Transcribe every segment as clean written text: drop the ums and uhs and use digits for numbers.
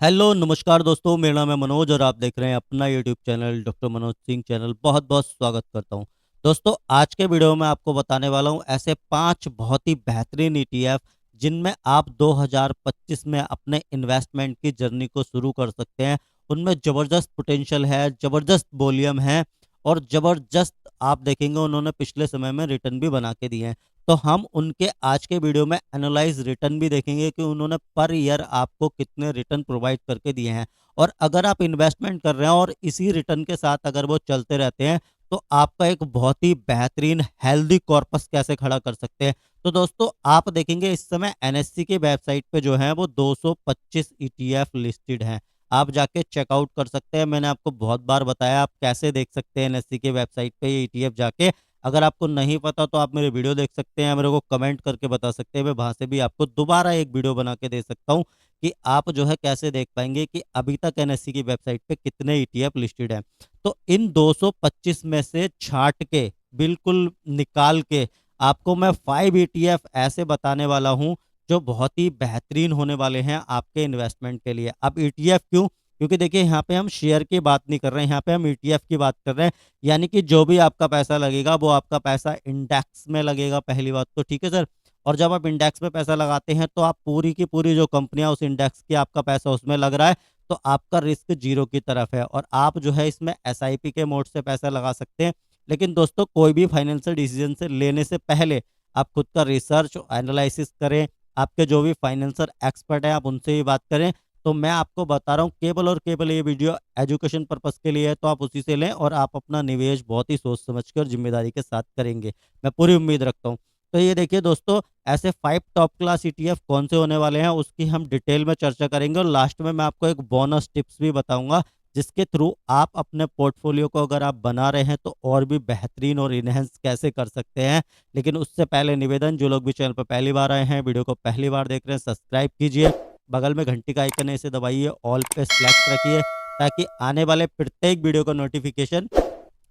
Hello नमस्कार दोस्तों, मेरा नाम है मनोज और आप देख रहे हैं अपना YouTube channel doctor Manoj Singh channel. बहुत बहुत स्वागत करता हूं। दोस्तों, आज के वीडियो में आपको बताने वाला हूं ऐसे 5 बहुत ही बेहतरीन ईटीएफ जिनमें आप 2025 में अपने इन्वेस्टमेंट की जर्नी को शुरू कर सकते हैं। उनमें ज़बरदस्त पोटेंशियल है, ज़बरदस्त वॉल्यूम है और ज़बरदस्त आप देखेंगे उन्होंने पिछले समय में रिटर्न भी बना के दिए हैं। तो हम उनके आज के वीडियो में एनालाइज रिटर्न भी देखेंगे कि उन्होंने पर ईयर आपको कितने रिटर्न प्रोवाइड करके दिए हैं। और अगर आप इन्वेस्टमेंट कर रहे हैं और इसी रिटर्न के साथ अगर वो चलते रहते हैं तो आपका एक बहुत ही बेहतरीन हेल्दी कॉर्पस कैसे खड़ा कर सकते हैं। तो दोस्तों, आप देखेंगे इस समय एनएससी की वेबसाइट पे जो है वो 225 ईटीएफ लिस्टेड हैं। आप जाके चेकआउट कर सकते हैं। मैंने आपको बहुत बार बताया आप कैसे देख सकते हैं एनएससी की वेबसाइट पे ये ईटीएफ जाके। अगर आपको नहीं पता तो आप मेरे वीडियो देख सकते हैं, मेरे को कमेंट करके बता सकते हैं, मैं वहां से भी आपको दोबारा एक वीडियो बना के दे सकता हूं कि आप जो है कैसे देख पाएंगे कि अभी तक एनएससी की वेबसाइट पे कितने ईटीएफ लिस्टेड हैं। तो इन 225 में से छांट के बिल्कुल निकाल के आपको मैं 5 ईटीएफ ऐसे बताने वाला हूं जो बहुत ही बेहतरीन होने वाले हैं आपके इन्वेस्टमेंट के लिए। अब ईटीएफ क्यों? क्योंकि देखिए यहाँ पे हम शेयर की बात नहीं कर रहे हैं, यहाँ पे हम ईटीएफ की बात कर रहे हैं। यानी कि जो भी आपका पैसा लगेगा वो आपका पैसा इंडेक्स में लगेगा, पहली बात तो ठीक है सर। और जब आप इंडेक्स में पैसा लगाते हैं तो आप पूरी की पूरी जो कंपनियां उस इंडेक्स की आपका पैसा उसमें लग रहा है, तो आपका रिस्क जीरो की तरफ है और आप जो है इसमें एसआईपी के मोड से पैसा लगा सकते हैं। लेकिन दोस्तों, कोई भी फाइनेंशियल डिसीजन से लेने से पहले आप खुद का रिसर्च एनालिसिस करें। आपके जो भी फाइनेंशियल एक्सपर्ट है आप उनसे ही बात करें। तो मैं आपको बता रहा हूँ केवल और केवल ये वीडियो एजुकेशन पर्पस के लिए है, तो आप उसी से लें और आप अपना निवेश बहुत ही सोच समझ के और जिम्मेदारी के साथ करेंगे, मैं पूरी उम्मीद रखता हूँ। तो ये देखिए दोस्तों, ऐसे 5 टॉप क्लास ईटीएफ कौन से होने वाले हैं उसकी हम डिटेल में चर्चा करेंगे और लास्ट में मैं आपको एक बोनस टिप्स भी बताऊंगा जिसके थ्रू आप अपने पोर्टफोलियो को अगर आप बना रहे हैं तो और भी बेहतरीन और इनहेंस कैसे कर सकते हैं। लेकिन उससे पहले निवेदन, जो लोग भी चैनल पर पहली बार आए हैं, वीडियो को पहली बार देख रहे हैं, सब्सक्राइब कीजिए। बगल में घंटी का आइकन है, इसे दबाइए, ऑल पे सेलेक्ट रखिए ताकि आने वाले प्रत्येक वीडियो का नोटिफिकेशन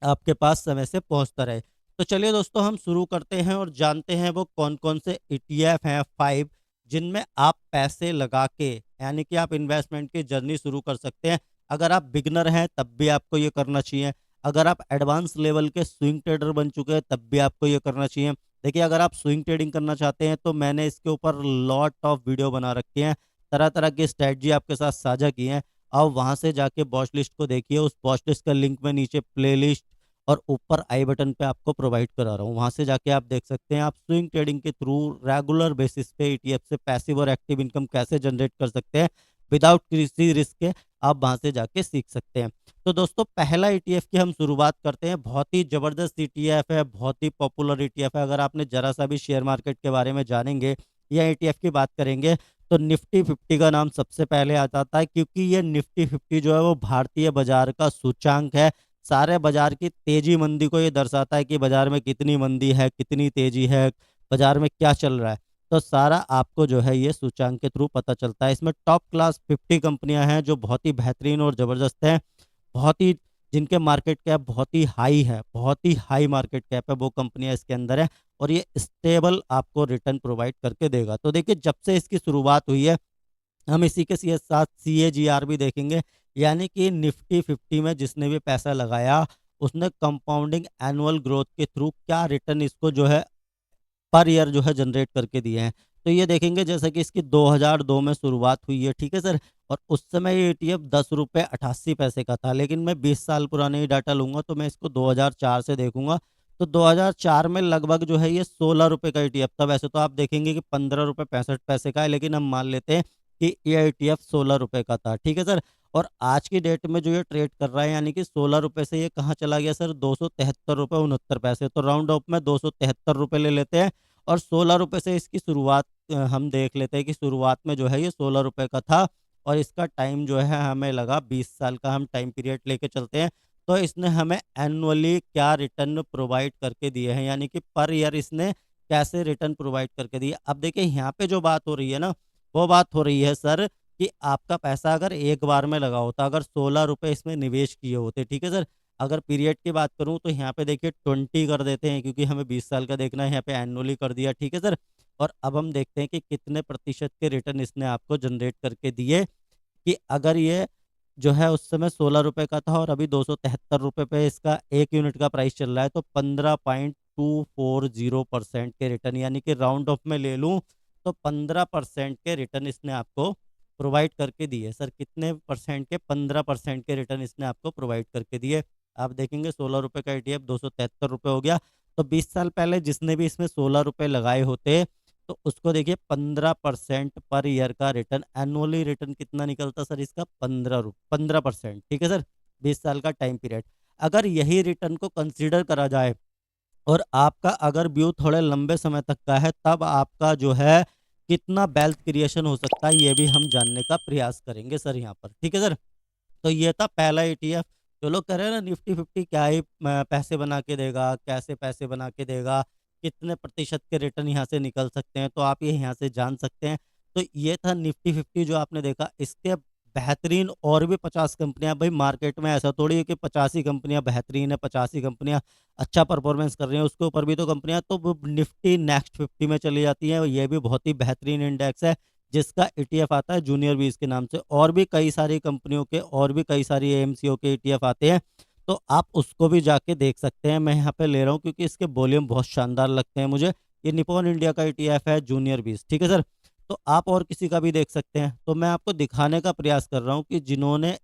आपके पास समय से पहुंचता रहे। तो चलिए दोस्तों, हम शुरू करते हैं और जानते हैं वो कौन कौन से ईटीएफ हैं 5 जिनमें आप पैसे लगा के यानी कि आप इन्वेस्टमेंट की जर्नी शुरू कर सकते हैं। अगर आप बिगनर हैं तब भी आपको ये करना चाहिए। अगर आप एडवांस लेवल के स्विंग ट्रेडर बन चुके हैं तब भी आपको ये करना चाहिए। देखिए, अगर आप स्विंग ट्रेडिंग करना चाहते हैं तो मैंने इसके ऊपर लॉट ऑफ वीडियो बना रखे हैं, तरह तरह की स्ट्रेटजी आपके साथ साझा की हैं। आप वहां से जाके वॉच लिस्ट को देखिए, उस वॉच लिस्ट का लिंक में नीचे प्लेलिस्ट और ऊपर आई बटन पे आपको प्रोवाइड करा रहा हूँ, वहां से जाके आप देख सकते हैं। आप स्विंग ट्रेडिंग के थ्रू रेगुलर बेसिस पे ईटीएफ से पैसिव और एक्टिव इनकम कैसे जनरेट कर सकते हैं विदाउट किसी रिस्क के, आप वहां से जाके सीख सकते हैं। तो दोस्तों, पहला ईटीएफ की हम शुरुआत करते हैं। बहुत ही जबरदस्त ईटीएफ है, बहुत ही पॉपुलर ईटीएफ है। अगर आपने जरा सा भी शेयर मार्केट के बारे में जानेंगे या ईटीएफ की बात करेंगे तो निफ्टी 50 का नाम सबसे पहले आ जाता है, क्योंकि ये निफ्टी 50 जो है वो भारतीय बाजार का सूचांक है। सारे बाजार की तेजी मंदी को ये दर्शाता है कि बाजार में कितनी मंदी है, कितनी तेजी है, बाजार में क्या चल रहा है। तो सारा आपको जो है ये सूचांक के थ्रू पता चलता है। इसमें टॉप क्लास 50 कंपनियां हैं जो बहुत ही बेहतरीन और जबरदस्त हैं, बहुत ही जिनके मार्केट कैप बहुत ही हाई है, बहुत ही हाई मार्केट कैप है, वो कंपनियां इसके अंदर है और ये स्टेबल आपको रिटर्न प्रोवाइड करके देगा। तो देखिए, जब से इसकी शुरुआत हुई है हम इसी के साथ सीएजीआर भी देखेंगे। यानी कि निफ्टी 50 में जिसने भी पैसा लगाया उसने कंपाउंडिंग एनुअल ग्रोथ के थ्रू क्या रिटर्न इसको जो है पर ईयर जो है जनरेट करके दिए हैं। तो ये देखेंगे जैसे कि इसकी 2002 में शुरुआत हुई है, ठीक है सर। और उस समय ये ईटीएफ 10 रुपये 88 पैसे का था, लेकिन मैं 20 साल पुराने ही डाटा लूंगा तो मैं इसको 2004 से देखूंगा। तो 2004 में लगभग जो है ये 16 रुपये का ईटीएफ था। वैसे तो आप देखेंगे कि 15 रुपये 65 पैसे का है, लेकिन हम मान लेते हैं कि ये ईटीएफ 16 रुपये का था, ठीक है सर। और आज की डेट में जो ये ट्रेड कर रहा है यानी कि 16 रुपये से ये कहाँ चला गया सर, 273 रुपये 69 पैसे। तो राउंड ऑफ में 273 रुपये ले लेते हैं और 16 रुपये से इसकी शुरुआत हम देख लेते हैं कि शुरुआत में जो है ये 16 रुपये का था और इसका टाइम जो है हमें लगा 20 साल का। हम टाइम पीरियड लेके चलते हैं तो इसने हमें एनुअली क्या रिटर्न प्रोवाइड करके दिए हैं, यानी कि पर ईयर इसने कैसे रिटर्न प्रोवाइड करके दिए। अब देखिए, यहाँ पे जो बात हो रही है ना, वो बात हो रही है सर कि आपका पैसा अगर एक बार में लगा होता, अगर 16 रुपये इसमें निवेश किए होते, ठीक है सर। अगर पीरियड की बात करूं तो यहाँ पे देखिए 20 कर देते हैं, क्योंकि हमें 20 साल का देखना है, यहाँ पे एनुअली कर दिया, ठीक है सर। और अब हम देखते हैं कि कितने प्रतिशत के रिटर्न इसने आपको जनरेट करके दिए कि अगर ये जो है उस समय 16 रुपए का था और अभी 273 रुपए पे इसका 1 यूनिट का प्राइस चल रहा है, तो 15.240% के रिटर्न, यानी कि राउंड ऑफ में ले लूं तो 15% के रिटर्न इसने आपको प्रोवाइड करके दिए। सर कितने परसेंट के? 15% के रिटर्न इसने आपको प्रोवाइड करके दिए। आप देखेंगे 16 रुपए का ETF 273 रुपए हो गया। तो 20 साल पहले जिसने भी इसमें 16 रुपए लगाए होते, तो उसको देखिए 15% पर ईयर का रिटर्न, एनुअली रिटर्न कितना निकलता सर इसका? 15%। ठीक है सर, 20 साल का टाइम पीरियड। अगर यही रिटर्न को कंसीडर करा जाए और आपका अगर व्यू थोड़े लंबे समय तक का है, तब आपका जो है कितना वेल्थ क्रिएशन हो सकता है, ये भी हम जानने का प्रयास करेंगे सर यहाँ पर। ठीक है सर, तो ये था पहला ETF। जो लोग कह रहे हैं ना निफ्टी 50 क्या ही पैसे बना के देगा, कैसे पैसे बना के देगा, कितने प्रतिशत के रिटर्न यहाँ से निकल सकते हैं, तो आप ये यहाँ से जान सकते हैं। तो ये था निफ्टी 50 जो आपने देखा। इसके बेहतरीन और भी 50 कंपनियां, भाई मार्केट में ऐसा थोड़ी है कि 50 ही कंपनियां बेहतरीन है, 50 ही कंपनियां अच्छा परफॉर्मेंस कर रही हैं, उसके ऊपर भी तो कंपनियां तो वो निफ्टी नेक्स्ट 50 में चली जाती हैं। ये भी बहुत ही बेहतरीन इंडेक्स है जिसका ETF आता है जूनियर बीस के नाम से। और भी कई सारी कंपनियों के और भी कई सारी AMCO के ETF आते हैं, तो आप उसको भी जाके देख सकते हैं। मैं यहाँ पे ले रहा हूँ क्योंकि इसके वॉल्यूम बहुत शानदार लगते हैं मुझे। ये निपॉन इंडिया का ETF है जूनियर बीस। ठीक है सर, तो आप और किसी का भी देख सकते हैं। तो मैं आपको दिखाने का प्रयास कर रहा हूँ कि जिन्होंने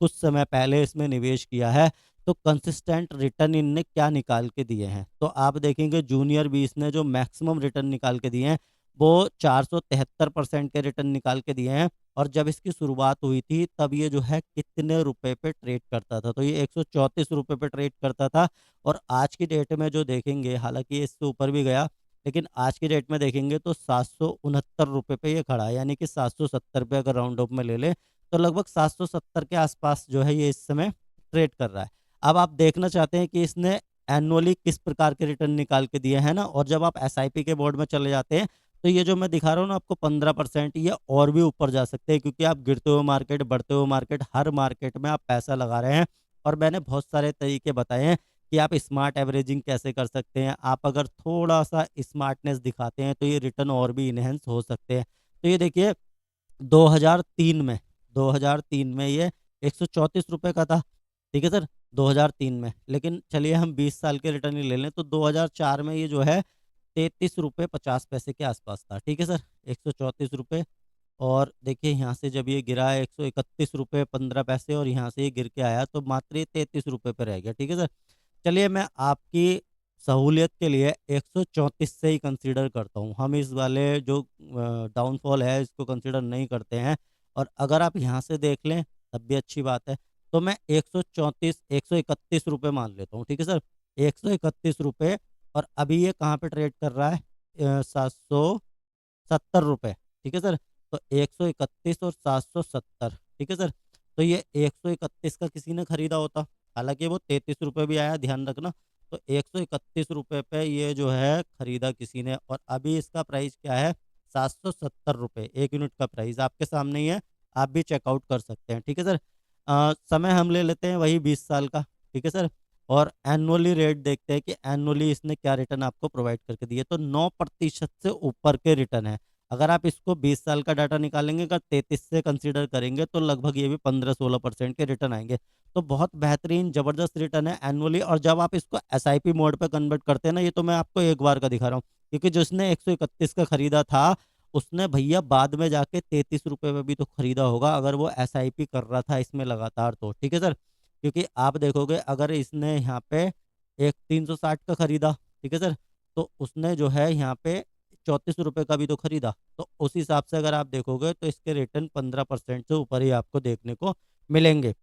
कुछ समय पहले इसमें निवेश किया है, तो कंसिस्टेंट रिटर्न इनने क्या निकाल के दिए हैं। तो आप देखेंगे जूनियर बीस ने जो मैक्सिमम रिटर्न निकाल के दिए हैं वो 473% के रिटर्न निकाल के दिए हैं। और जब इसकी शुरुआत हुई थी तब ये जो है कितने रुपए पे ट्रेड करता था? तो ये 134 रुपए पे ट्रेड करता था। और आज की डेट में जो देखेंगे, हालांकि ये इससे ऊपर भी गया, लेकिन आज की डेट में देखेंगे तो 769 रुपए पे ये खड़ा है, यानी कि 770 पे अगर राउंड ऑफ में ले ले तो लगभग 770 के आसपास जो है ये इस समय ट्रेड कर रहा है। अब आप देखना चाहते हैं कि इसने एनुअली किस प्रकार के रिटर्न निकाल के दिए हैं ना। और जब आप SIP के बोर्ड में चले जाते हैं तो ये जो मैं दिखा रहा हूँ ना आपको 15%, ये और भी ऊपर जा सकते हैं, क्योंकि आप गिरते हुए मार्केट, बढ़ते हुए मार्केट, हर मार्केट में आप पैसा लगा रहे हैं। और मैंने बहुत सारे तरीके बताए हैं कि आप स्मार्ट एवरेजिंग कैसे कर सकते हैं। आप अगर थोड़ा सा स्मार्टनेस दिखाते हैं तो ये रिटर्न और भी इनहेंस हो सकते हैं। तो ये देखिए 2003 में 2003 में ये 134 रुपए का था। ठीक है सर, 2003 में। लेकिन चलिए हम 20 साल के रिटर्न ही ले लें तो 2004 में ये जो है 33 रुपए 50 पैसे के आसपास था। ठीक है सर, 134 रुपए। और देखिए यहाँ से जब ये गिरा है 131 रुपए 15 पैसे, और यहाँ से ये गिर के आया तो मात्र ये 33 रुपए पे रह गया। ठीक है सर, चलिए मैं आपकी सहूलियत के लिए 134 से ही कंसीडर करता हूँ। हम इस वाले जो डाउनफॉल है इसको कंसीडर नहीं करते हैं। और अगर आप यहाँ से देख लें तब भी अच्छी बात है। तो मैं 131 रुपये मान लेता हूँ। ठीक है सर, 131 रुपये। और अभी ये कहाँ पे ट्रेड कर रहा है? 770 रुपये। ठीक है सर, तो 131 और 770। ठीक है सर, तो ये 131 का किसी ने खरीदा होता, हालांकि वो 33 रुपये भी आया, ध्यान रखना। तो 131 रुपये पे ये जो है खरीदा किसी ने, और अभी इसका प्राइस क्या है? 770 रुपये। 1 यूनिट का प्राइस आपके सामने ही है, आप भी चेकआउट कर सकते हैं। ठीक है सर, समय हम ले लेते हैं वही 20 साल का। ठीक है सर, और एनुअली रेट देखते हैं कि एनुअली इसने क्या रिटर्न आपको प्रोवाइड करके दिए। तो 9% से ऊपर के रिटर्न है। अगर आप इसको 20 साल का डाटा निकालेंगे, अगर 33 से कंसीडर करेंगे तो लगभग ये भी 15-16% के रिटर्न आएंगे। तो बहुत बेहतरीन ज़बरदस्त रिटर्न है एनुअली। और जब आप इसको SIP मोड पे कन्वर्ट करते हैं ना, ये तो मैं आपको एक बार का दिखा रहा हूँ, क्योंकि जिसने 131 का खरीदा था उसने भैया बाद में जाके 33 रुपये में भी तो खरीदा होगा, अगर वो SIP कर रहा था इसमें लगातार तो। ठीक है सर, क्योंकि आप देखोगे अगर इसने यहाँ पे एक 360 का खरीदा, ठीक है सर, तो उसने जो है यहाँ पे 34 रुपये का भी तो खरीदा। तो उस हिसाब से अगर आप देखोगे तो इसके रिटर्न 15% से ऊपर ही आपको देखने को मिलेंगे।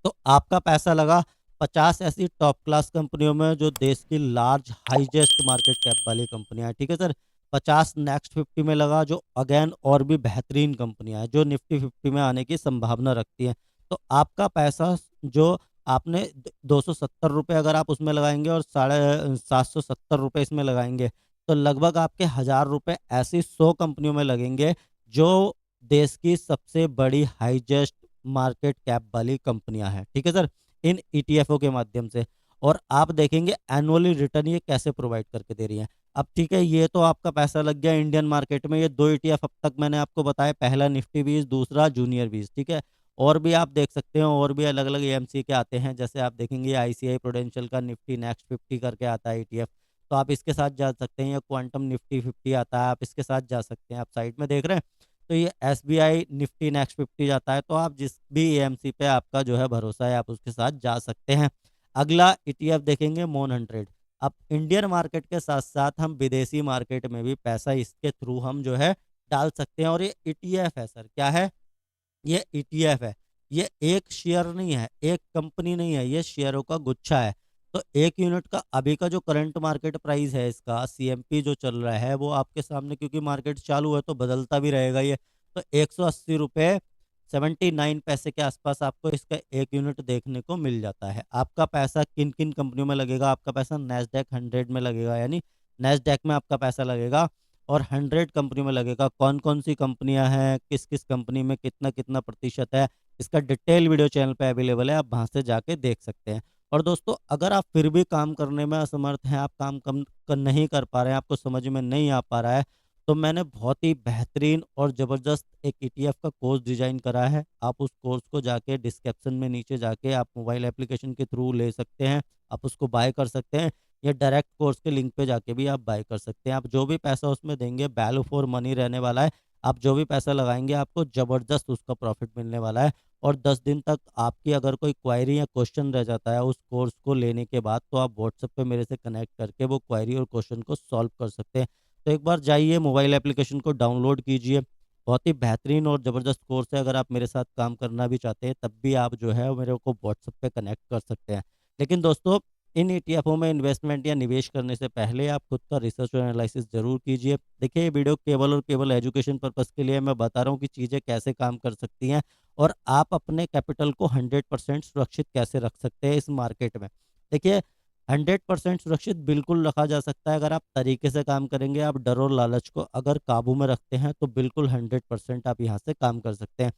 तो आपका पैसा लगा 50 ऐसी टॉप क्लास कंपनियों में जो देश की लार्ज हाईएस्ट मार्केट कैप वाली कंपनियां हैं। ठीक है सर, 50 नेक्स्ट 50 में लगा जो अगेन और भी बेहतरीन कंपनियां हैं जो निफ्टी 50 में आने की संभावना रखती हैं। तो आपका पैसा जो आपने 270 रुपये अगर आप उसमें लगाएंगे और 770 रुपये इसमें लगाएंगे, तो लगभग आपके 1000 रुपये ऐसी 100 कंपनियों में लगेंगे जो देश की सबसे बड़ी हाईएस्ट मार्केट कैप वाली कंपनियां हैं। ठीक है सर, इन ETF के माध्यम से। और आप देखेंगे एनुअली रिटर्न ये कैसे प्रोवाइड करके दे रही हैं। अब ठीक है, ये तो आपका पैसा लग गया इंडियन मार्केट में। ये दो ईटीएफ अब तक मैंने आपको बताया, पहला निफ्टी 20, दूसरा जूनियर 20, ठीक है। और भी आप देख सकते हो, और भी अलग अलग एएमसी के आते हैं, जैसे आप देखेंगे आईसीआई प्रूडेंशियल का निफ्टी नेक्स्ट 50 करके आता है ईटीएफ, तो आप इसके साथ जा सकते हैं। या क्वांटम निफ्टी 50 आता है, आप इसके साथ जा सकते हैं। आप साइड में देख रहे हैं, तो ये एसबीआई निफ्टी नेक्स्ट 50 जाता है। तो आप जिस भी एएमसी पे आपका जो है भरोसा है, आप उसके साथ जा सकते हैं। अगला ईटीएफ देखेंगे मोन 100। अब इंडियन मार्केट के साथ साथ हम विदेशी मार्केट में भी पैसा इसके थ्रू हम जो है डाल सकते हैं। और ये ईटीएफ है सर, क्या है? ये ईटीएफ है। ये एक शेयर नहीं है, एक कंपनी नहीं है, ये शेयरों का गुच्छा है। तो एक यूनिट का अभी का जो करंट मार्केट प्राइस है, इसका सीएमपी जो चल रहा है वो आपके सामने, क्योंकि मार्केट चालू है तो बदलता भी रहेगा ये। तो 180 रुपये 79 पैसे के आसपास आपको इसका एक यूनिट देखने को मिल जाता है। आपका पैसा किन किन कंपनियों में लगेगा? आपका पैसा नेस्डैक 100 में लगेगा, यानी नेस्डैक में आपका पैसा लगेगा। और 100 कंपनी में लगेगा। कौन कौन सी कंपनियां हैं, किस किस कंपनी में कितना कितना प्रतिशत है, इसका डिटेल वीडियो चैनल पे अवेलेबल है, आप वहां से जाके देख सकते हैं। और दोस्तों, अगर आप फिर भी काम करने में असमर्थ हैं, आप काम कम नहीं कर पा रहे हैं, आपको समझ में नहीं आ पा रहा है, तो मैंने बहुत ही बेहतरीन और ज़बरदस्त एक ईटीएफ का कोर्स डिजाइन करा है। आप उस कोर्स को जाके डिस्क्रिप्शन में नीचे जाके आप मोबाइल एप्लीकेशन के थ्रू ले सकते हैं, आप उसको बाय कर सकते हैं, या डायरेक्ट कोर्स के लिंक पे जाके भी आप बाय कर सकते हैं। आप जो भी पैसा उसमें देंगे वैल्यू फॉर मनी रहने वाला है। आप जो भी पैसा लगाएंगे आपको ज़बरदस्त उसका प्रॉफिट मिलने वाला है। और 10 दिन तक आपकी अगर कोई क्वायरी या क्वेश्चन रह जाता है उस कोर्स को लेने के बाद, तो आप व्हाट्सएप पे मेरे से कनेक्ट करके वो क्वायरी और क्वेश्चन को सॉल्व कर सकते हैं। तो एक बार जाइए, मोबाइल एप्लीकेशन को डाउनलोड कीजिए। बहुत ही बेहतरीन और ज़बरदस्त कोर्स है। अगर आप मेरे साथ काम करना भी चाहते हैं तब भी आप जो है मेरे को व्हाट्सएप पे कनेक्ट कर सकते हैं। लेकिन दोस्तों, इन ईटीएफओ में इन्वेस्टमेंट या निवेश करने से पहले आप खुद का रिसर्च और एनालिसिस जरूर कीजिए। देखिए, ये वीडियो केवल और केवल एजुकेशन पर्पस के लिए मैं बता रहा हूँ कि चीज़ें कैसे काम कर सकती हैं, और आप अपने कैपिटल को 100% सुरक्षित कैसे रख सकते हैं इस मार्केट में। देखिए, 100% सुरक्षित बिल्कुल रखा जा सकता है अगर आप तरीके से काम करेंगे। आप डर और लालच को अगर काबू में रखते हैं तो बिल्कुल 100% आप यहाँ से काम कर सकते हैं।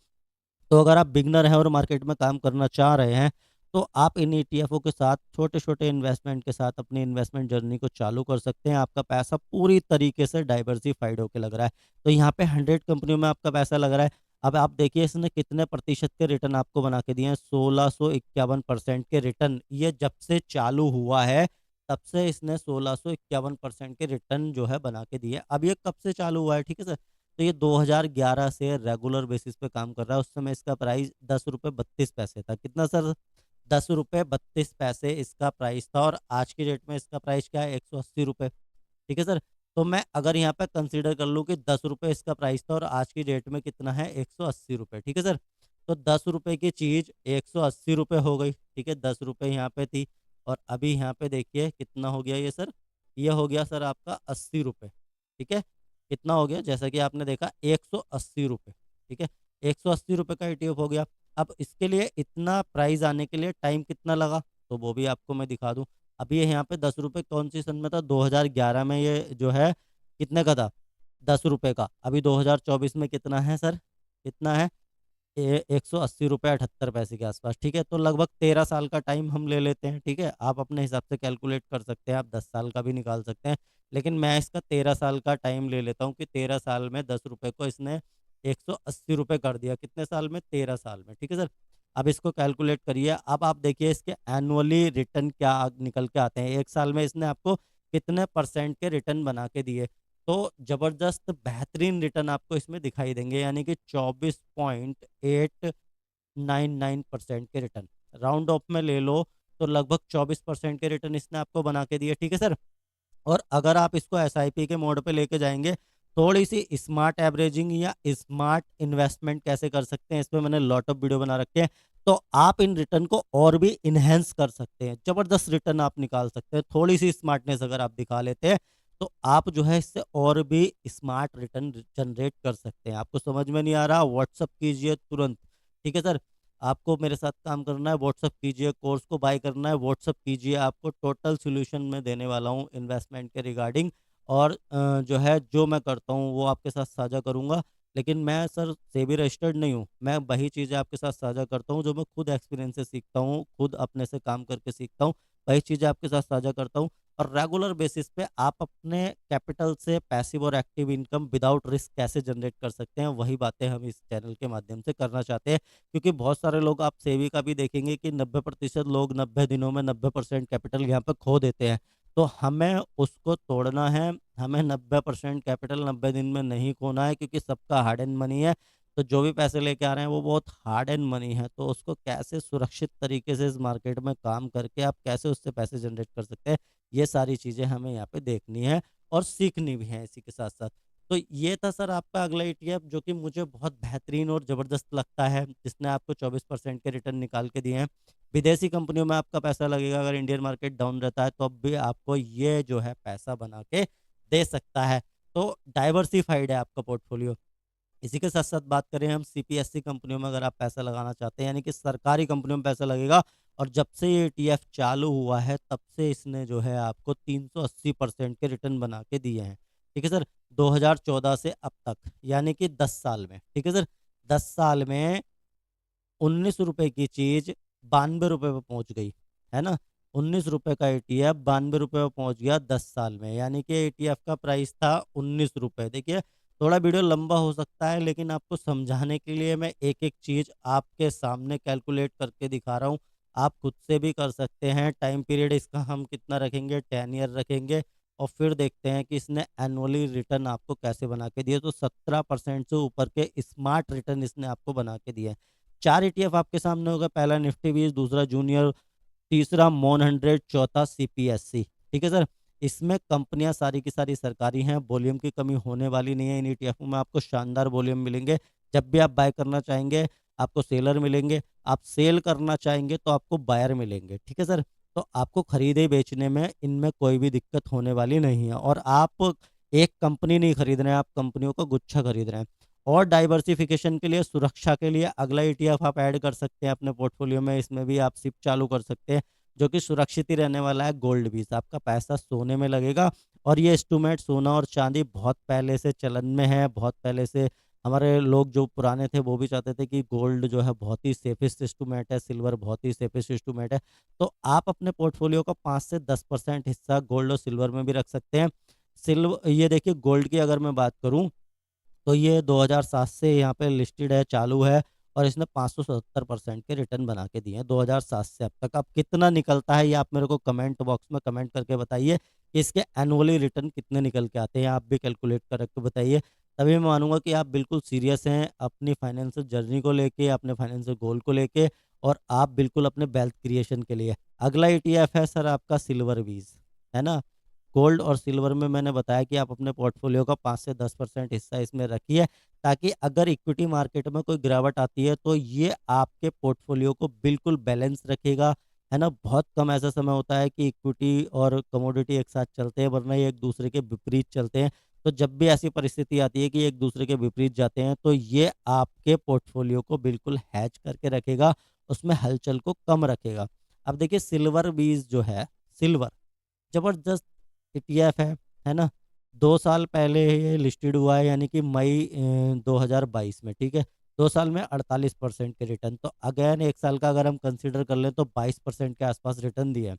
तो अगर आप बिगनर हैं और मार्केट में काम करना चाह रहे हैं, तो आप इन ईटीएफओ के साथ छोटे-छोटे इन्वेस्टमेंट के साथ अपनी इन्वेस्टमेंट जर्नी को चालू कर सकते हैं। आपका पैसा पूरी तरीके से डाइवर्सिफाइड होके लग रहा है। तो यहाँ पे 100 कंपनियों में आपका पैसा लग रहा है। अब आप देखिए इसने कितने प्रतिशत के रिटर्न आपको बना के दिए हैं, 1651% के रिटर्न। ये जब से चालू हुआ है, तब से इसने 1651% के रिटर्न जो है बना के दिए। अब ये कब से चालू हुआ है, ठीक है सर? तो ये 2011 से रेगुलर बेसिस पे काम कर रहा है। उस समय इसका प्राइस 10 रुपये 32 पैसे था। कितना सर? 10 रुपये 32 पैसे इसका प्राइस था। और आज की डेट में इसका प्राइस क्या है? 180 रुपये, ठीक है सर। तो मैं अगर यहाँ पे कंसीडर कर लूँ कि 10 रुपये इसका प्राइस था और आज की डेट में कितना है? 180 रुपये, ठीक है सर। तो 10 रुपये की चीज़ 180 रुपये हो गई, ठीक है। 10 रुपये यहाँ पे थी, और अभी यहाँ पे देखिए कितना हो गया ये सर? ये हो गया सर आपका 80 रुपये, ठीक है। कितना हो गया? जैसा कि आपने देखा 180 रुपये, ठीक है। 180 रुपये का ईटीएफ हो गया। अब इसके लिए इतना प्राइस आने के लिए टाइम कितना लगा, तो वो भी आपको मैं दिखा दूं। अभी ये यहाँ पे 10 रुपये कौन सी सन में था? 2011 में ये जो है कितने का था? 10 रुपये का। अभी 2024 में कितना है सर? कितना है? 180 रुपये 78 पैसे के आसपास, ठीक है। तो लगभग 13 साल का टाइम हम ले लेते हैं, ठीक है। आप अपने हिसाब से कैलकुलेट कर सकते हैं, आप 10 साल का भी निकाल सकते हैं। लेकिन मैं इसका 13 साल का टाइम ले लेता हूँ कि 13 साल में 10 रुपये को इसने 180 रुपये कर दिया। कितने साल में? 13 साल में, ठीक है सर। अब इसको कैलकुलेट करिए। अब आप देखिए इसके एनुअली रिटर्न क्या निकल के आते हैं। एक साल में इसने आपको कितने परसेंट के रिटर्न बना के दिए। तो जबरदस्त बेहतरीन रिटर्न आपको इसमें दिखाई देंगे, यानी कि 24.899% के रिटर्न। राउंड ऑफ में ले लो तो लगभग 24% के रिटर्न इसने आपको बना के दिए, ठीक है सर। और अगर आप इसको एसआईपी के मोड पे लेके जाएंगे, थोड़ी सी स्मार्ट एवरेजिंग या स्मार्ट इन्वेस्टमेंट कैसे कर सकते हैं, इस पर मैंने लॉट ऑफ वीडियो बना रखे हैं। तो आप इन रिटर्न को और भी इन्हेंस कर सकते हैं, जबरदस्त रिटर्न आप निकाल सकते हैं। थोड़ी सी स्मार्टनेस अगर आप दिखा लेते हैं तो आप जो है इससे और भी स्मार्ट रिटर्न जनरेट कर सकते हैं। आपको समझ में नहीं आ रहा, व्हाट्सअप कीजिए तुरंत, ठीक है सर। आपको मेरे साथ काम करना है, व्हाट्सअप कीजिए। कोर्स को बाय करना है, व्हाट्सअप कीजिए। आपको टोटल सोल्यूशन में देने वाला हूँ इन्वेस्टमेंट के रिगार्डिंग। और जो है जो मैं करता हूँ वो आपके साथ साझा करूँगा। लेकिन मैं सर सेबी रजिस्टर्ड नहीं हूँ। मैं वही चीज़ें आपके साथ साझा करता हूँ जो मैं खुद एक्सपीरियंस से सीखता हूँ, खुद अपने से काम करके सीखता हूँ। वही चीज़ें आपके साथ साझा करता हूँ। और रेगुलर बेसिस पे आप अपने कैपिटल से पैसिव और एक्टिव इनकम विदाउट रिस्क कैसे जनरेट कर सकते हैं, वही बातें हम इस चैनल के माध्यम से करना चाहते हैं। क्योंकि बहुत सारे लोग, आप सेबी का भी देखेंगे कि 90% लोग 90 दिनों में 90% कैपिटल यहाँ पे खो देते हैं। तो हमें उसको तोड़ना है, हमें 90% कैपिटल 90 दिन में नहीं खोना है, क्योंकि सबका हार्ड एंड मनी है। तो जो भी पैसे लेके आ रहे हैं वो बहुत हार्ड एंड मनी है, तो उसको कैसे सुरक्षित तरीके से इस मार्केट में काम करके आप कैसे उससे पैसे जनरेट कर सकते हैं, ये सारी चीज़ें हमें यहाँ पे देखनी है और सीखनी भी है इसी के साथ साथ। तो ये था सर आपका अगला ईटीएफ, जो कि मुझे बहुत बेहतरीन और ज़बरदस्त लगता है, जिसने आपको 24% के रिटर्न निकाल के दिए हैं। विदेशी कंपनियों में आपका पैसा लगेगा, अगर इंडियन मार्केट डाउन रहता है तो अब भी आपको ये जो है पैसा बना के दे सकता है। तो डाइवर्सिफाइड है आपका पोर्टफोलियो। इसी के साथ साथ बात करें हम सीपीएससी कंपनियों में, अगर आप पैसा लगाना चाहते हैं, यानी कि सरकारी कंपनियों में पैसा लगेगा, और जब से ये ईटीएफ चालू हुआ है तब से इसने जो है आपको 380% के रिटर्न बना के दिए हैं। ठीक है सर, 2014 से अब तक, यानी कि 10 साल में। ठीक है सर, 10 साल में 19 रुपए की चीज 92 रुपए पे पहुंच गई, है ना। 19 रुपए का एटीएफ 92 रुपए पे पहुंच गया 10 साल में, यानी कि एटीएफ का प्राइस था 19 रुपए। देखिए, थोड़ा वीडियो लंबा हो सकता है, लेकिन आपको समझाने के लिए मैं एक एक चीज आपके सामने कैलकुलेट करके दिखा रहा हूँ। आप खुद से भी कर सकते हैं। टाइम पीरियड इसका हम कितना रखेंगे, 10 ईयर रखेंगे, और फिर देखते हैं कि इसने एनुअली रिटर्न आपको कैसे बना के दिए। तो 17% से ऊपर के स्मार्ट रिटर्न इसने आपको बना के दिए हैं। 4 ईटीएफ आपके सामने होगा, पहला निफ्टी 20, दूसरा जूनियर, तीसरा मॉन 100, चौथा सीपीएससी। ठीक है सर, इसमें कंपनियां सारी की सारी सरकारी हैं, वॉल्यूम की कमी होने वाली नहीं है। इन ईटीएफ में आपको शानदार वॉल्यूम मिलेंगे। जब भी आप बाय करना चाहेंगे आपको सेलर मिलेंगे, आप सेल करना चाहेंगे तो आपको बायर मिलेंगे। ठीक है सर, तो आपको खरीदे बेचने में इनमें कोई भी दिक्कत होने वाली नहीं है। और आप एक कंपनी नहीं खरीद रहे हैं, आप कंपनियों का गुच्छा खरीद रहे हैं। और डाइवर्सिफिकेशन के लिए, सुरक्षा के लिए अगला ईटीएफ आप ऐड कर सकते हैं अपने पोर्टफोलियो में। इसमें भी आप सिप चालू कर सकते हैं, जो कि सुरक्षित ही रहने वाला है। गोल्ड बीज, आपका पैसा सोने में लगेगा। और ये इंस्ट्रूमेंट, सोना और चांदी, बहुत पहले से चलन में है। बहुत पहले से हमारे लोग जो पुराने थे वो भी चाहते थे कि गोल्ड जो है बहुत ही सेफेस्ट इंस्ट्रूमेंट है, सिल्वर बहुत ही सेफेस्ट इंस्ट्रूमेंट है। तो आप अपने पोर्टफोलियो का 5 से 10% हिस्सा गोल्ड और सिल्वर में भी रख सकते हैं। सिल्वर, ये देखिए, गोल्ड की अगर मैं बात करूं तो ये 2007 से यहाँ पे लिस्टेड है, चालू है, और इसने 577% के रिटर्न बना के दिए हैं 2007 से अब तक। अब कितना निकलता है ये आप मेरे को कमेंट बॉक्स में कमेंट करके बताइए कि इसके एनुअली रिटर्न कितने निकल के आते हैं। आप भी कैलकुलेट करके बताइए, तभी मैं मानूंगा कि आप बिल्कुल सीरियस हैं अपनी फाइनेंशियल जर्नी को लेके, अपने फाइनेंशियल गोल को लेके, और आप बिल्कुल अपने वेल्थ क्रिएशन के लिए। अगला ईटीएफ है सर आपका सिल्वर बीज, है ना। गोल्ड और सिल्वर में मैंने बताया कि आप अपने पोर्टफोलियो का 5 से 10% हिस्सा इसमें रखिए, ताकि अगर इक्विटी मार्केट में कोई गिरावट आती है तो ये आपके पोर्टफोलियो को बिल्कुल बैलेंस रखेगा, है ना। बहुत कम ऐसा समय होता है कि इक्विटी और कमोडिटी एक साथ चलते हैं, वरना ये एक दूसरे के विपरीत चलते हैं। तो जब भी ऐसी परिस्थिति आती है कि एक दूसरे के विपरीत जाते हैं, तो ये आपके पोर्टफोलियो को बिल्कुल हैच करके रखेगा, उसमें हलचल को कम रखेगा। अब देखिए, सिल्वर बीज जो है, सिल्वर जबरदस्त ईटीएफ है ना। 2 साल पहले ये लिस्टेड हुआ है, यानी कि मई 2022 में। ठीक है, 2 साल में 48% के रिटर्न। तो अगेन 1 साल का अगर हम कंसिडर कर लें तो 22% के आसपास रिटर्न दिए हैं।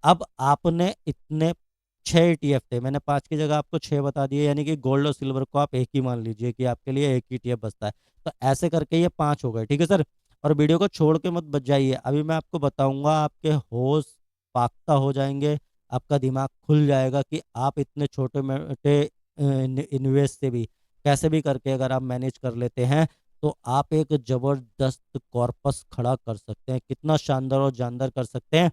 अब आपने इतने 6 ईटीएफ थे, मैंने 5 की जगह आपको 6 बता दिए, यानी कि गोल्ड और सिल्वर को आप एक ही मान लीजिए कि आपके लिए एक ईटीएफ बचता है। तो ऐसे करके ये 5 हो गए। ठीक है सर, और वीडियो को छोड़ के मत बच जाइए, अभी मैं आपको बताऊंगा, आपके होश पाख्ता हो जाएंगे, आपका दिमाग खुल जाएगा कि आप इतने छोटे मोटे इन्वेस्ट से भी कैसे भी करके अगर आप मैनेज कर लेते हैं तो आप एक जबरदस्त कॉर्पस खड़ा कर सकते हैं। कितना शानदार और जानदार कर सकते हैं।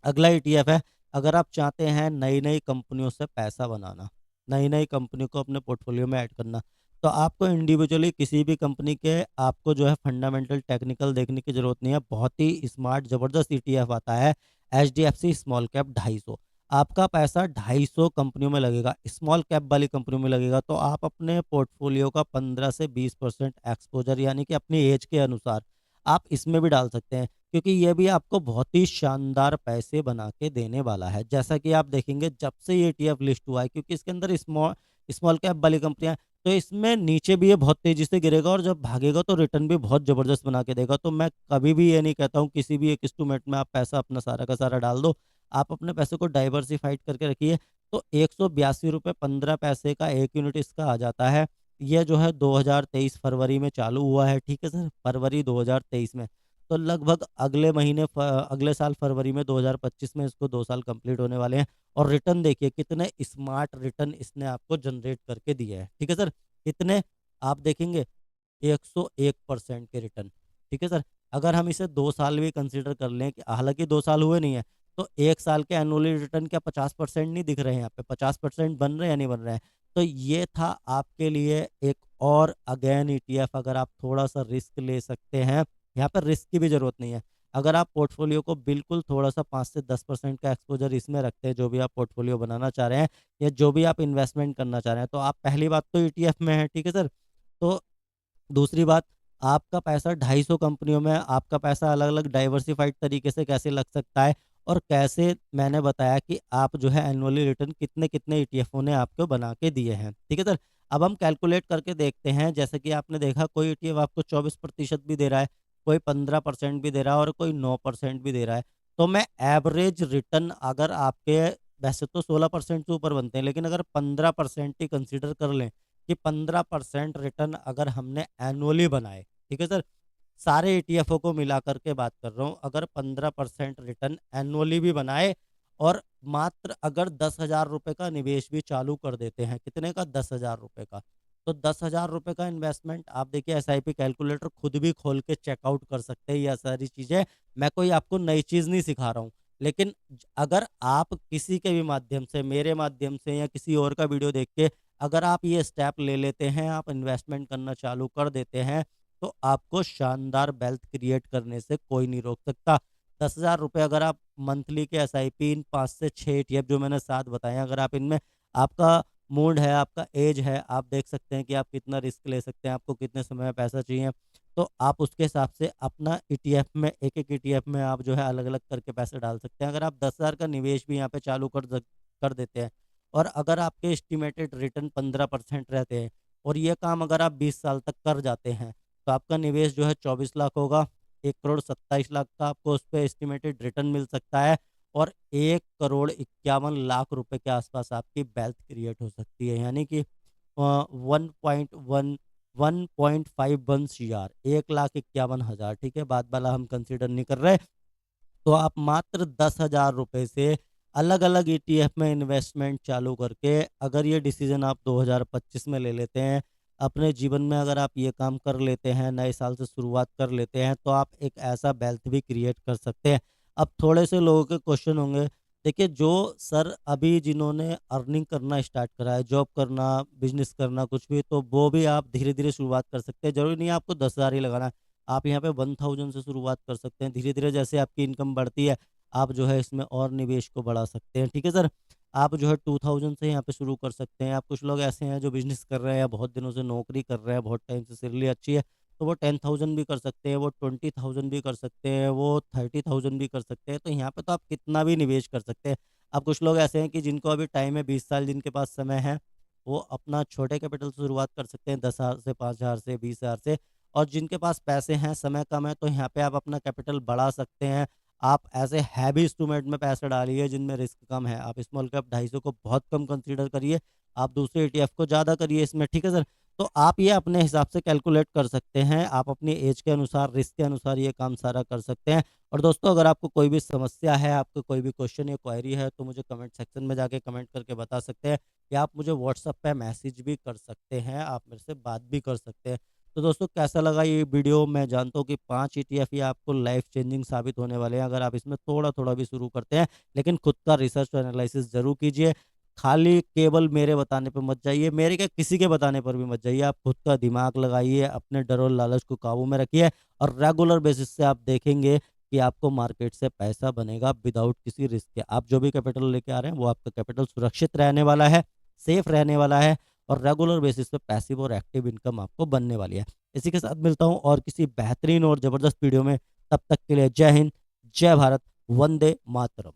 अगला ईटीएफ है, अगर आप चाहते हैं नई नई कंपनियों से पैसा बनाना, नई नई कंपनी को अपने पोर्टफोलियो में ऐड करना, तो आपको इंडिविजुअली किसी भी कंपनी के आपको जो है फंडामेंटल टेक्निकल देखने की जरूरत नहीं है। बहुत ही स्मार्ट जबरदस्त ईटीएफ आता है, एचडीएफसी स्मॉल कैप 250। आपका पैसा 250 कंपनियों में लगेगा, स्मॉल कैप वाली कंपनियों में लगेगा। तो आप अपने पोर्टफोलियो का 15 से 20% एक्सपोजर, यानी कि अपनी एज के अनुसार आप इसमें भी डाल सकते हैं, क्योंकि ये भी आपको बहुत ही शानदार पैसे बना के देने वाला है। जैसा कि आप देखेंगे जब से ये ईटीएफ लिस्ट हुआ है, क्योंकि इसके अंदर स्मॉल स्मॉल कैप वाली कंपनियां, तो इसमें नीचे भी ये बहुत तेजी से गिरेगा, और जब भागेगा तो रिटर्न भी बहुत जबरदस्त बना के देगा। तो मैं कभी भी ये नहीं कहता हूँ किसी भी एक इंस्ट्रूमेंट में आप पैसा अपना सारा का सारा डाल दो। आप अपने पैसे को डाइवर्सिफाइड करके रखिए। तो 182 रुपये 15 पैसे का एक यूनिट इसका आ जाता है। ये जो है 2023 फरवरी में चालू हुआ है, ठीक है सर, फरवरी 2023 में। तो लगभग अगले महीने अगले साल फरवरी में 2025 में इसको 2 साल कंप्लीट होने वाले हैं। और रिटर्न देखिए कितने स्मार्ट रिटर्न इसने आपको जनरेट करके दिए हैं, ठीक है सर। कितने आप देखेंगे, 101% के रिटर्न, ठीक है सर। अगर हम इसे 2 साल भी कंसिडर कर लें, कि हालांकि 2 साल हुए नहीं है, तो 1 साल के एनुअली रिटर्न क्या 50% नहीं दिख रहे हैं यहाँ पे, 50% बन रहे हैं या नहीं बन रहे हैं। तो ये था आपके लिए एक और अगेन ईटीएफ, अगर आप थोड़ा सा रिस्क ले सकते हैं, यहाँ पर रिस्क की भी जरूरत नहीं है। अगर आप पोर्टफोलियो को बिल्कुल थोड़ा सा 5 से 10% का एक्सपोजर इसमें रखते हैं, जो भी आप पोर्टफोलियो बनाना चाह रहे हैं या जो भी आप इन्वेस्टमेंट करना चाह रहे हैं, तो आप पहली बात तो ईटीएफ में है, ठीक है सर। तो दूसरी बात, आपका पैसा 250 कंपनियों में, आपका पैसा अलग अलग डाइवर्सिफाइड तरीके से कैसे लग सकता है, और कैसे मैंने बताया कि आप जो है एनुअली रिटर्न कितने कितने ईटीएफओ ने आपको बना के दिए हैं, ठीक है सर। अब हम कैलकुलेट करके देखते हैं, जैसे कि आपने देखा कोई ईटीएफ आपको 24% भी दे रहा है, कोई 15% भी दे रहा है, और कोई 9% भी दे रहा है। तो मैं एवरेज रिटर्न अगर आपके, वैसे तो 16% से ऊपर बनते हैं, लेकिन अगर 15% ही कंसिडर कर लें कि 15% रिटर्न अगर हमने एनुअली बनाए, ठीक है सर, सारे ईटीएफओ को मिला करके बात कर रहा हूँ, अगर 15% रिटर्न एनुअली भी बनाए, और मात्र अगर 10,000 रुपये का निवेश भी चालू कर देते हैं, कितने का, 10,000 रुपये का, तो 10,000 रुपये का इन्वेस्टमेंट आप देखिए, एसआईपी कैलकुलेटर खुद भी खोल के चेकआउट कर सकते हैं, यह सारी चीज़ें मैं कोई आपको नई चीज़ नहीं सिखा रहा हूँ। लेकिन अगर आप किसी के भी माध्यम से, मेरे माध्यम से या किसी और का वीडियो देख के अगर आप ये स्टेप ले लेते हैं, आप इन्वेस्टमेंट करना चालू कर देते हैं, तो आपको शानदार वेल्थ क्रिएट करने से कोई नहीं रोक सकता। 10,000 रुपये अगर आप मंथली के एसआईपी इन 5 से 6 ईटीएफ जो मैंने साथ बताए हैं, अगर आप इनमें, आपका मूड है, आपका एज है, आप देख सकते हैं कि आप कितना रिस्क ले सकते हैं, आपको कितने समय में पैसा चाहिए, तो आप उसके हिसाब से अपना ईटीएफ में, एक एक ईटीएफ में आप जो है अलग अलग करके पैसे डाल सकते हैं। अगर आप 10,000 का निवेश भी यहाँ पे चालू कर देते हैं, और अगर आपके एस्टिमेटेड रिटर्न 15% रहते हैं, और ये काम अगर आप 20 साल तक कर जाते हैं, तो आपका निवेश जो है 24 लाख होगा, 1,27,00,000 का आपको उस पर एस्टिमेटेड रिटर्न मिल सकता है, और 1,51,00,000 रुपए के आसपास आपकी वेल्थ क्रिएट हो सकती है, यानी कि 1.51 1,51,000, ठीक है, बात वाला हम कंसिडर नहीं कर रहे। तो आप मात्र 10,000 रुपये से अलग अलग ईटीएफ में इन्वेस्टमेंट चालू करके, अगर ये डिसीजन आप 2025 में ले लेते हैं, अपने जीवन में अगर आप ये काम कर लेते हैं, नए साल से शुरुआत कर लेते हैं, तो आप एक ऐसा वेल्थ भी क्रिएट कर सकते हैं। अब थोड़े से लोगों के क्वेश्चन होंगे, देखिए जो सर अभी जिन्होंने अर्निंग करना स्टार्ट करा है, जॉब करना, बिजनेस करना, कुछ भी, तो वो भी आप धीरे धीरे शुरुआत कर सकते हैं, जरूरी नहीं है आपको 10,000 ही लगाना है। आप यहाँ पे 1,000 से शुरुआत कर सकते हैं, धीरे धीरे जैसे आपकी इनकम बढ़ती है, आप जो है इसमें और निवेश को बढ़ा सकते हैं, ठीक है सर। आप जो है 2,000 से यहाँ पे शुरू कर सकते हैं। आप, कुछ लोग ऐसे हैं जो बिजनेस कर रहे हैं या बहुत दिनों से नौकरी कर रहे हैं, बहुत टाइम से सैलरी अच्छी है, तो वो 10,000 भी कर सकते हैं, वो 20,000 भी कर सकते हैं, वो 30,000 भी कर सकते हैं। तो यहाँ पे तो आप कितना भी निवेश कर सकते हैं। अब कुछ लोग ऐसे हैं कि जिनको अभी टाइम है, 20 साल जिनके पास समय है, वो अपना छोटे कैपिटल से शुरुआत कर सकते हैं, 10,000 से, 5,000 से, 20,000 से। और जिनके पास पैसे हैं, समय कम है, तो यहाँ पे आप अपना कैपिटल बढ़ा सकते हैं। आप ऐसे हैवी इंस्ट्रूमेंट में पैसे डालिए जिनमें रिस्क कम है। आप स्मॉल कैप 250 को बहुत कम कंसीडर करिए, आप दूसरे ईटीएफ को ज़्यादा करिए इसमें, ठीक है सर। तो आप ये अपने हिसाब से कैलकुलेट कर सकते हैं, आप अपनी एज के अनुसार, रिस्क के अनुसार ये काम सारा कर सकते हैं। और दोस्तों, अगर आपको कोई भी समस्या है, आपको कोई भी क्वेश्चन या क्वेरी है, तो मुझे कमेंट सेक्शन में जाके कमेंट करके बता सकते हैं, या आप मुझे व्हाट्सएप पे मैसेज भी कर सकते हैं, आप मेरे से बात भी कर सकते हैं। तो दोस्तों, कैसा लगा ये वीडियो? मैं जानता हूँ कि 5 ईटीएफ ये आपको लाइफ चेंजिंग साबित होने वाले हैं, अगर आप इसमें थोड़ा थोड़ा भी शुरू करते हैं, लेकिन खुद का रिसर्च और एनालिसिस जरूर कीजिए। खाली केवल मेरे बताने पर मत जाइए, मेरे क्या, किसी के बताने पर भी मत जाइए। आप खुद का दिमाग लगाइए, अपने डर और लालच को काबू में रखिए, और रेगुलर बेसिस से आप देखेंगे कि आपको मार्केट से पैसा बनेगा विदाउट किसी रिस्क के। आप जो भी कैपिटल लेके आ रहे हैं, वो आपका कैपिटल सुरक्षित रहने वाला है, सेफ रहने वाला है, और रेगुलर बेसिस पे पैसिव और एक्टिव इनकम आपको बनने वाली है। इसी के साथ मिलता हूँ और किसी बेहतरीन और ज़बरदस्त वीडियो में। तब तक के लिए जय हिंद, जय भारत, वंदे मातरम।